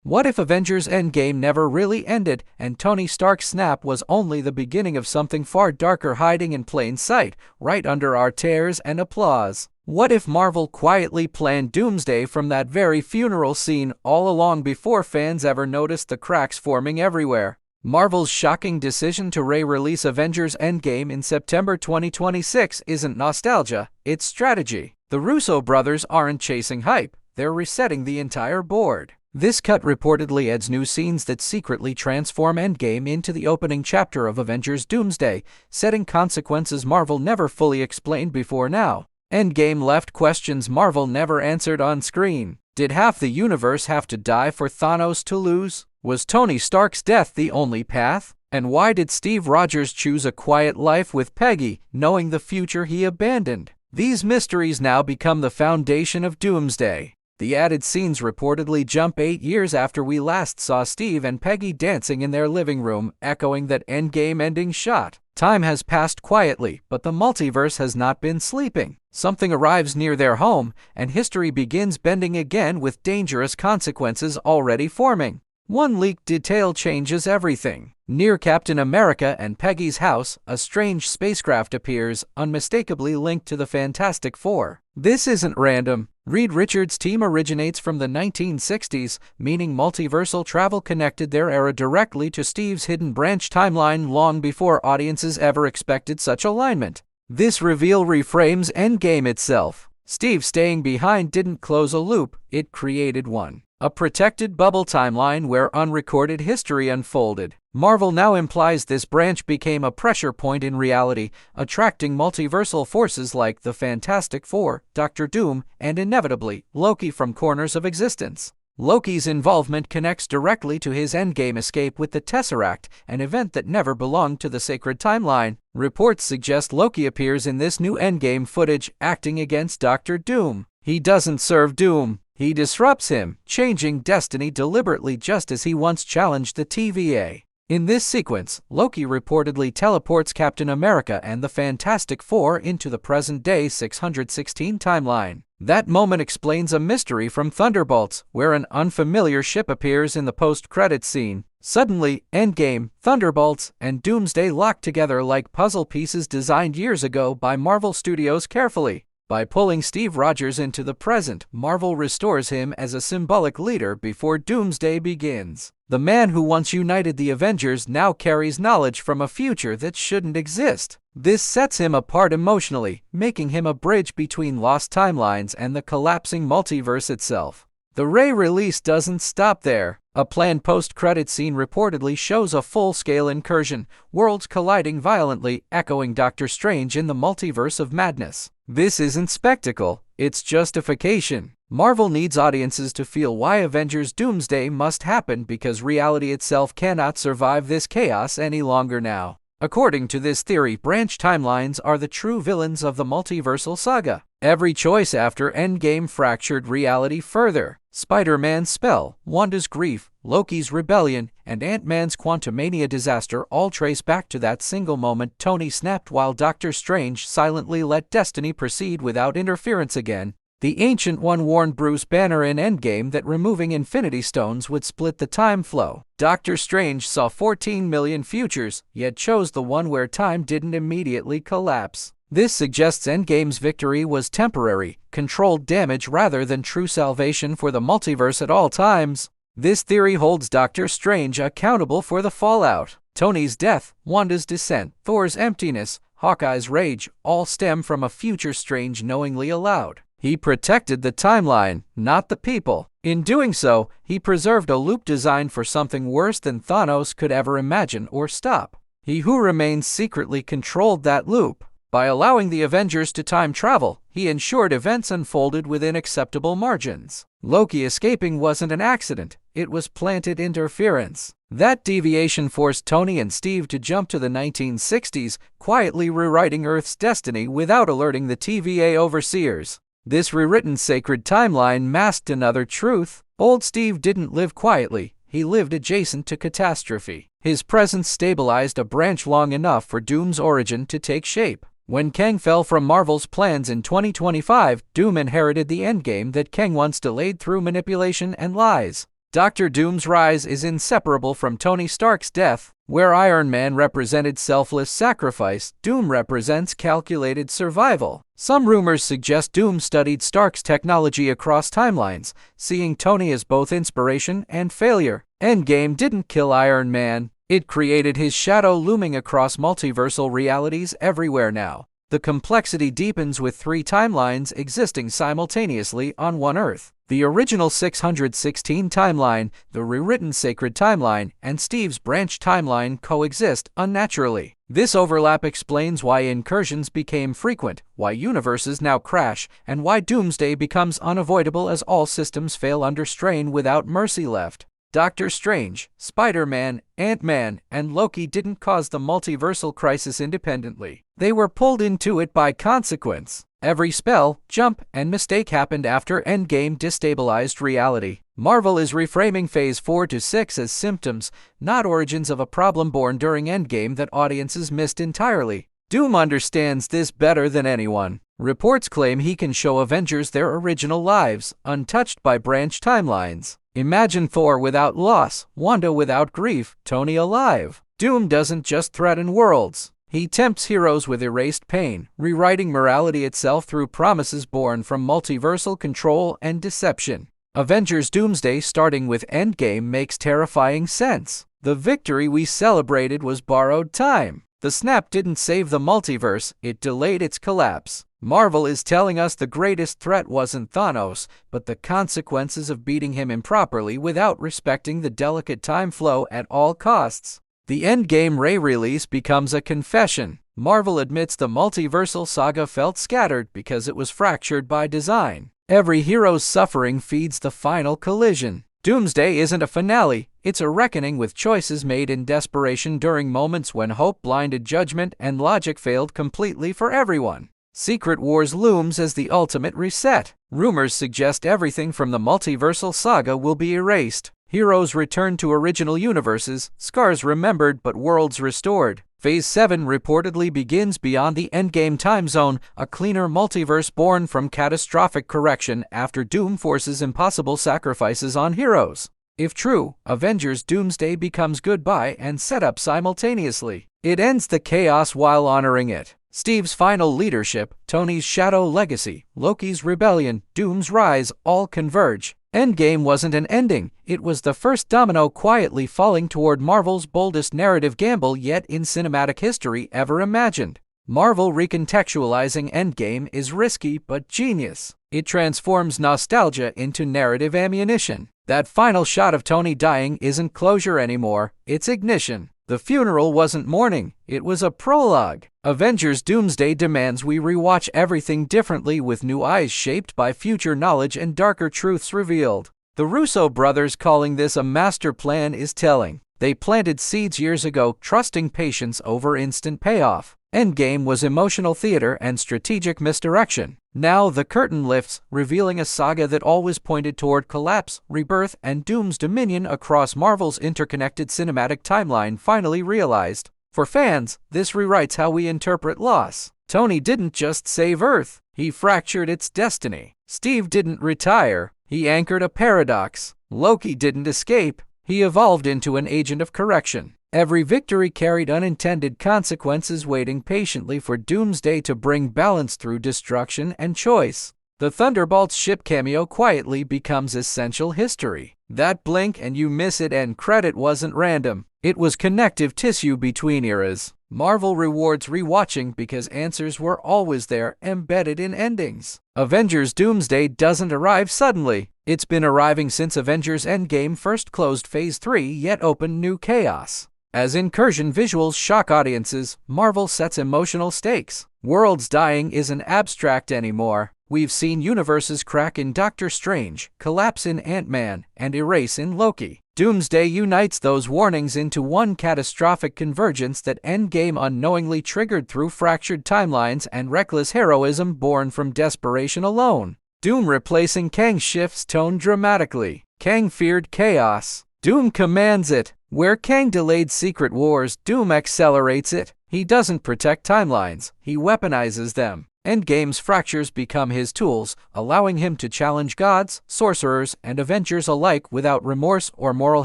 What if Avengers Endgame never really ended, and Tony Stark's snap was only the beginning of something far darker hiding in plain sight, right under our tears and applause? What if Marvel quietly planned Doomsday from that very funeral scene all along before fans ever noticed the cracks forming everywhere? Marvel's shocking decision to re-release Avengers Endgame in September 2026 isn't nostalgia, it's strategy. The Russo brothers aren't chasing hype, they're resetting the entire board. This cut reportedly adds new scenes that secretly transform Endgame into the opening chapter of Avengers Doomsday, setting consequences Marvel never fully explained before now. Endgame left questions Marvel never answered on screen. Did half the universe have to die for Thanos to lose? Was Tony Stark's death the only path? And why did Steve Rogers choose a quiet life with Peggy, knowing the future he abandoned? These mysteries now become the foundation of Doomsday. The added scenes reportedly jump 8 years after we last saw Steve and Peggy dancing in their living room, echoing that Endgame ending shot. Time has passed quietly, but the multiverse has not been sleeping. Something arrives near their home, and history begins bending again with dangerous consequences already forming. One leaked detail changes everything. Near Captain America and Peggy's house, a strange spacecraft appears, unmistakably linked to the Fantastic Four. This isn't random. Reed Richards' team originates from the 1960s, meaning multiversal travel connected their era directly to Steve's hidden branch timeline long before audiences ever expected such alignment. This reveal reframes Endgame itself. Steve staying behind didn't close a loop, it created one. A protected bubble timeline where unrecorded history unfolded. Marvel now implies this branch became a pressure point in reality, attracting multiversal forces like the Fantastic Four, Doctor Doom, and inevitably, Loki from corners of existence. Loki's involvement connects directly to his Endgame escape with the Tesseract, an event that never belonged to the sacred timeline. Reports suggest Loki appears in this new Endgame footage, acting against Doctor Doom. He doesn't serve Doom. He disrupts him, changing destiny deliberately just as he once challenged the TVA. In this sequence, Loki reportedly teleports Captain America and the Fantastic Four into the present-day 616 timeline. That moment explains a mystery from Thunderbolts, where an unfamiliar ship appears in the post-credits scene. Suddenly, Endgame, Thunderbolts, and Doomsday lock together like puzzle pieces designed years ago by Marvel Studios carefully. By pulling Steve Rogers into the present, Marvel restores him as a symbolic leader before Doomsday begins. The man who once united the Avengers now carries knowledge from a future that shouldn't exist. This sets him apart emotionally, making him a bridge between lost timelines and the collapsing multiverse itself. The re-release doesn't stop there. A planned post-credit scene reportedly shows a full-scale incursion, worlds colliding violently, echoing Doctor Strange in the Multiverse of Madness. This isn't spectacle, it's justification. Marvel needs audiences to feel why Avengers Doomsday must happen because reality itself cannot survive this chaos any longer now. According to this theory, branch timelines are the true villains of the multiversal saga. Every choice after Endgame fractured reality further. Spider-Man's spell, Wanda's grief, Loki's rebellion, and Ant-Man's Quantumania disaster all trace back to that single moment Tony snapped while Doctor Strange silently let destiny proceed without interference again. The Ancient One warned Bruce Banner in Endgame that removing Infinity Stones would split the time flow. Doctor Strange saw 14 million futures, yet chose the one where time didn't immediately collapse. This suggests Endgame's victory was temporary, controlled damage rather than true salvation for the multiverse at all times. This theory holds Doctor Strange accountable for the fallout. Tony's death, Wanda's descent, Thor's emptiness, Hawkeye's rage, all stem from a future Strange knowingly allowed. He protected the timeline, not the people. In doing so, he preserved a loop designed for something worse than Thanos could ever imagine or stop. He who remains secretly controlled that loop. By allowing the Avengers to time travel, he ensured events unfolded within acceptable margins. Loki escaping wasn't an accident, it was planted interference. That deviation forced Tony and Steve to jump to the 1960s, quietly rewriting Earth's destiny without alerting the TVA overseers. This rewritten sacred timeline masked another truth. Old Steve didn't live quietly, he lived adjacent to catastrophe. His presence stabilized a branch long enough for Doom's origin to take shape. When Kang fell from Marvel's plans in 2025, Doom inherited the endgame that Kang once delayed through manipulation and lies. Doctor Doom's rise is inseparable from Tony Stark's death. Where Iron Man represented selfless sacrifice, Doom represents calculated survival. Some rumors suggest Doom studied Stark's technology across timelines, seeing Tony as both inspiration and failure. Endgame didn't kill Iron Man. It created his shadow looming across multiversal realities everywhere now. The complexity deepens with 3 timelines existing simultaneously on one Earth. The original 616 timeline, the rewritten Sacred Timeline, and Steve's branch timeline coexist unnaturally. This overlap explains why incursions became frequent, why universes now crash, and why Doomsday becomes unavoidable as all systems fail under strain without mercy left. Doctor Strange, Spider-Man, Ant-Man, and Loki didn't cause the multiversal crisis independently. They were pulled into it by consequence. Every spell, jump, and mistake happened after Endgame destabilized reality. Marvel is reframing Phase 4 to 6 as symptoms, not origins of a problem born during Endgame that audiences missed entirely. Doom understands this better than anyone. Reports claim he can show Avengers their original lives, untouched by branch timelines. Imagine Thor without loss, Wanda without grief, Tony alive. Doom doesn't just threaten worlds. He tempts heroes with erased pain, rewriting morality itself through promises born from multiversal control and deception. Avengers Doomsday starting with Endgame makes terrifying sense. The victory we celebrated was borrowed time. The snap didn't save the multiverse, it delayed its collapse. Marvel is telling us the greatest threat wasn't Thanos, but the consequences of beating him improperly without respecting the delicate time flow at all costs. The Endgame re-release becomes a confession. Marvel admits the multiversal saga felt scattered because it was fractured by design. Every hero's suffering feeds the final collision. Doomsday isn't a finale, it's a reckoning with choices made in desperation during moments when hope blinded judgment and logic failed completely for everyone. Secret Wars looms as the ultimate reset. Rumors suggest everything from the multiversal saga will be erased. Heroes return to original universes, scars remembered but worlds restored. Phase 7 reportedly begins beyond the Endgame time zone, a cleaner multiverse born from catastrophic correction after Doom forces impossible sacrifices on heroes. If true, Avengers Doomsday becomes goodbye and setup simultaneously. It ends the chaos while honoring it. Steve's final leadership, Tony's shadow legacy, Loki's rebellion, Doom's rise all converge. Endgame wasn't an ending, it was the first domino quietly falling toward Marvel's boldest narrative gamble yet in cinematic history ever imagined. Marvel recontextualizing Endgame is risky but genius. It transforms nostalgia into narrative ammunition. That final shot of Tony dying isn't closure anymore, it's ignition. The funeral wasn't mourning, it was a prologue. Avengers Doomsday demands we rewatch everything differently with new eyes shaped by future knowledge and darker truths revealed. The Russo brothers calling this a master plan is telling. They planted seeds years ago, trusting patience over instant payoff. Endgame was emotional theater and strategic misdirection. Now the curtain lifts, revealing a saga that always pointed toward collapse, rebirth, and Doom's dominion across Marvel's interconnected cinematic timeline finally realized. For fans, this rewrites how we interpret loss. Tony didn't just save Earth, he fractured its destiny. Steve didn't retire, he anchored a paradox. Loki didn't escape, he evolved into an agent of correction. Every victory carried unintended consequences, waiting patiently for Doomsday to bring balance through destruction and choice. The Thunderbolts ship cameo quietly becomes essential history. That blink and you miss it end credit wasn't random. It was connective tissue between eras. Marvel rewards rewatching because answers were always there, embedded in endings. Avengers Doomsday doesn't arrive suddenly. It's been arriving since Avengers Endgame first closed Phase 3 yet opened new chaos. As incursion visuals shock audiences, Marvel sets emotional stakes. Worlds dying isn't abstract anymore. We've seen universes crack in Doctor Strange, collapse in Ant-Man, and erase in Loki. Doomsday unites those warnings into one catastrophic convergence that Endgame unknowingly triggered through fractured timelines and reckless heroism born from desperation alone. Doom replacing Kang shifts tone dramatically. Kang feared chaos. Doom commands it. Where Kang delayed Secret Wars, Doom accelerates it. He doesn't protect timelines, he weaponizes them. Endgame's fractures become his tools, allowing him to challenge gods, sorcerers, and Avengers alike without remorse or moral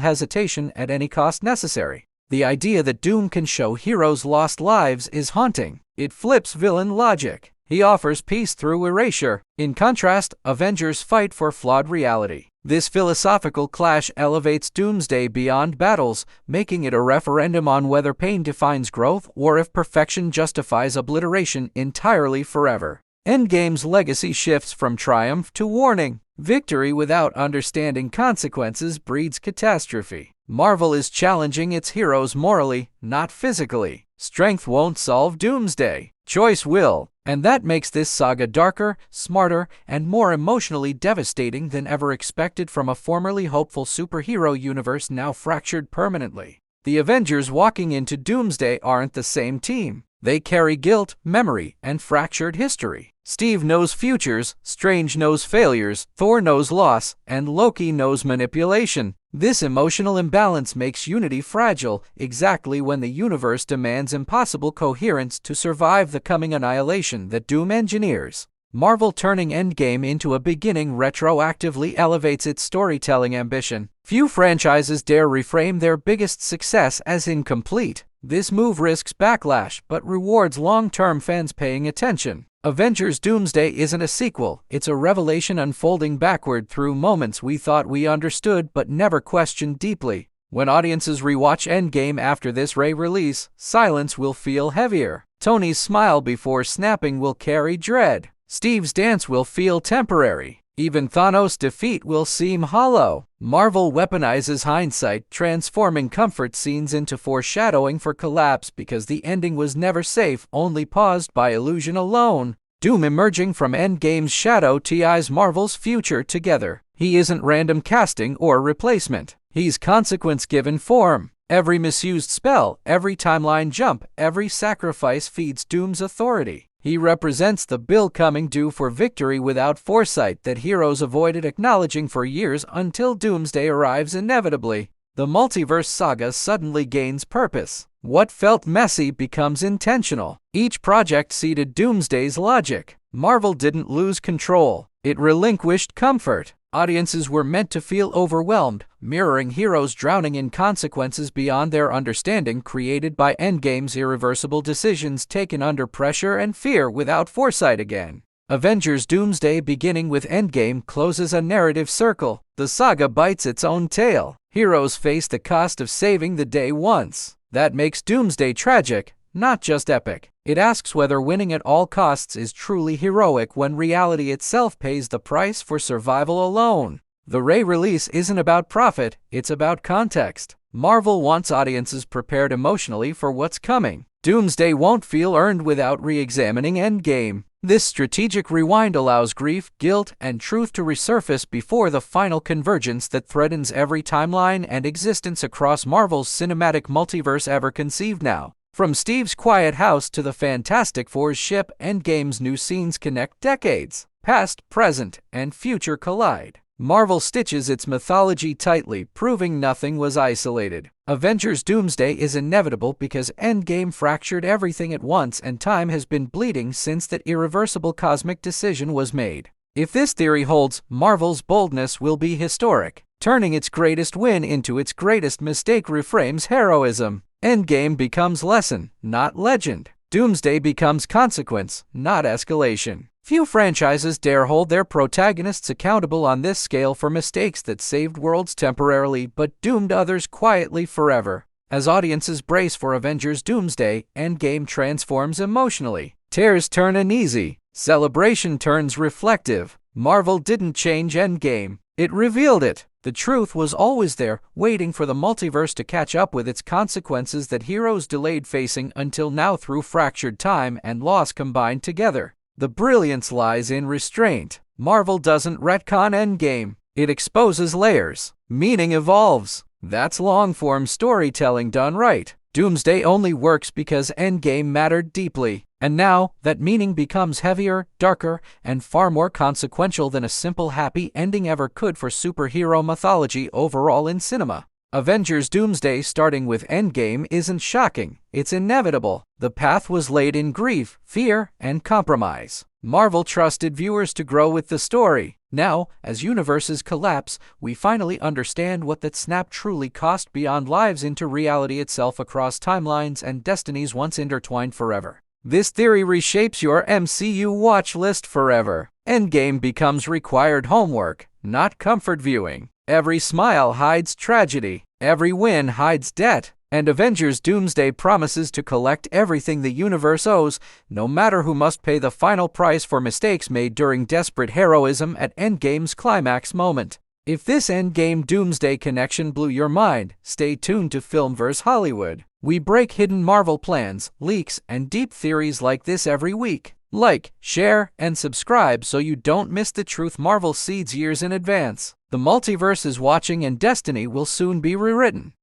hesitation at any cost necessary. The idea that Doom can show heroes' lost lives is haunting. It flips villain logic. He offers peace through erasure. In contrast, Avengers fight for flawed reality. This philosophical clash elevates Doomsday beyond battles, making it a referendum on whether pain defines growth or if perfection justifies obliteration entirely forever. Endgame's legacy shifts from triumph to warning. Victory without understanding consequences breeds catastrophe. Marvel is challenging its heroes morally, not physically. Strength won't solve Doomsday. Choice will. And that makes this saga darker, smarter, and more emotionally devastating than ever expected from a formerly hopeful superhero universe now fractured permanently. The Avengers walking into Doomsday aren't the same team. They carry guilt, memory, and fractured history. Steve knows futures, Strange knows failures, Thor knows loss, and Loki knows manipulation. This emotional imbalance makes unity fragile, exactly when the universe demands impossible coherence to survive the coming annihilation that Doom engineers. Marvel turning Endgame into a beginning retroactively elevates its storytelling ambition. Few franchises dare reframe their biggest success as incomplete. This move risks backlash, but rewards long-term fans paying attention. Avengers Doomsday isn't a sequel, it's a revelation unfolding backward through moments we thought we understood but never questioned deeply. When audiences rewatch Endgame after this re-release, silence will feel heavier. Tony's smile before snapping will carry dread. Steve's dance will feel temporary. Even Thanos' defeat will seem hollow. Marvel weaponizes hindsight, transforming comfort scenes into foreshadowing for collapse because the ending was never safe, only paused by illusion alone. Doom emerging from Endgame's shadow ties Marvel's future together. He isn't random casting or replacement. He's consequence-given form. Every misused spell, every timeline jump, every sacrifice feeds Doom's authority. He represents the bill coming due for victory without foresight that heroes avoided acknowledging for years until Doomsday arrives inevitably. The Multiverse saga suddenly gains purpose. What felt messy becomes intentional. Each project seeded Doomsday's logic. Marvel didn't lose control. It relinquished comfort. Audiences were meant to feel overwhelmed, mirroring heroes drowning in consequences beyond their understanding created by Endgame's irreversible decisions taken under pressure and fear without foresight again. Avengers Doomsday beginning with Endgame closes a narrative circle. The saga bites its own tail. Heroes face the cost of saving the day once. That makes Doomsday tragic, not just epic. It asks whether winning at all costs is truly heroic when reality itself pays the price for survival alone. The re-release isn't about profit, it's about context. Marvel wants audiences prepared emotionally for what's coming. Doomsday won't feel earned without re-examining Endgame. This strategic rewind allows grief, guilt, and truth to resurface before the final convergence that threatens every timeline and existence across Marvel's cinematic multiverse ever conceived now. From Steve's quiet house to the Fantastic Four's ship, Endgame's new scenes connect decades. Past, present, and future collide. Marvel stitches its mythology tightly, proving nothing was isolated. Avengers Doomsday is inevitable because Endgame fractured everything at once and time has been bleeding since that irreversible cosmic decision was made. If this theory holds, Marvel's boldness will be historic. Turning its greatest win into its greatest mistake reframes heroism. Endgame becomes lesson, not legend. Doomsday becomes consequence, not escalation. Few franchises dare hold their protagonists accountable on this scale for mistakes that saved worlds temporarily but doomed others quietly forever. As audiences brace for Avengers Doomsday, Endgame transforms emotionally. Tears turn uneasy. Celebration turns reflective. Marvel didn't change Endgame. It revealed it. The truth was always there, waiting for the multiverse to catch up with its consequences that heroes delayed facing until now through fractured time and loss combined together. The brilliance lies in restraint. Marvel doesn't retcon Endgame. It exposes layers. Meaning evolves. That's long-form storytelling done right. Doomsday only works because Endgame mattered deeply. And now, that meaning becomes heavier, darker, and far more consequential than a simple happy ending ever could for superhero mythology overall in cinema. Avengers Doomsday starting with Endgame isn't shocking, it's inevitable. The path was laid in grief, fear, and compromise. Marvel trusted viewers to grow with the story. Now, as universes collapse, we finally understand what that snap truly cost beyond lives into reality itself across timelines and destinies once intertwined forever. This theory reshapes your MCU watch list forever. Endgame becomes required homework, not comfort viewing. Every smile hides tragedy. Every win hides debt. And Avengers Doomsday promises to collect everything the universe owes, no matter who must pay the final price for mistakes made during desperate heroism at Endgame's climax moment. If this Endgame Doomsday connection blew your mind, stay tuned to FilmVerse Hollywood. We break hidden Marvel plans, leaks, and deep theories like this every week. Like, share, and subscribe so you don't miss the truth Marvel seeds years in advance. The multiverse is watching and destiny will soon be rewritten.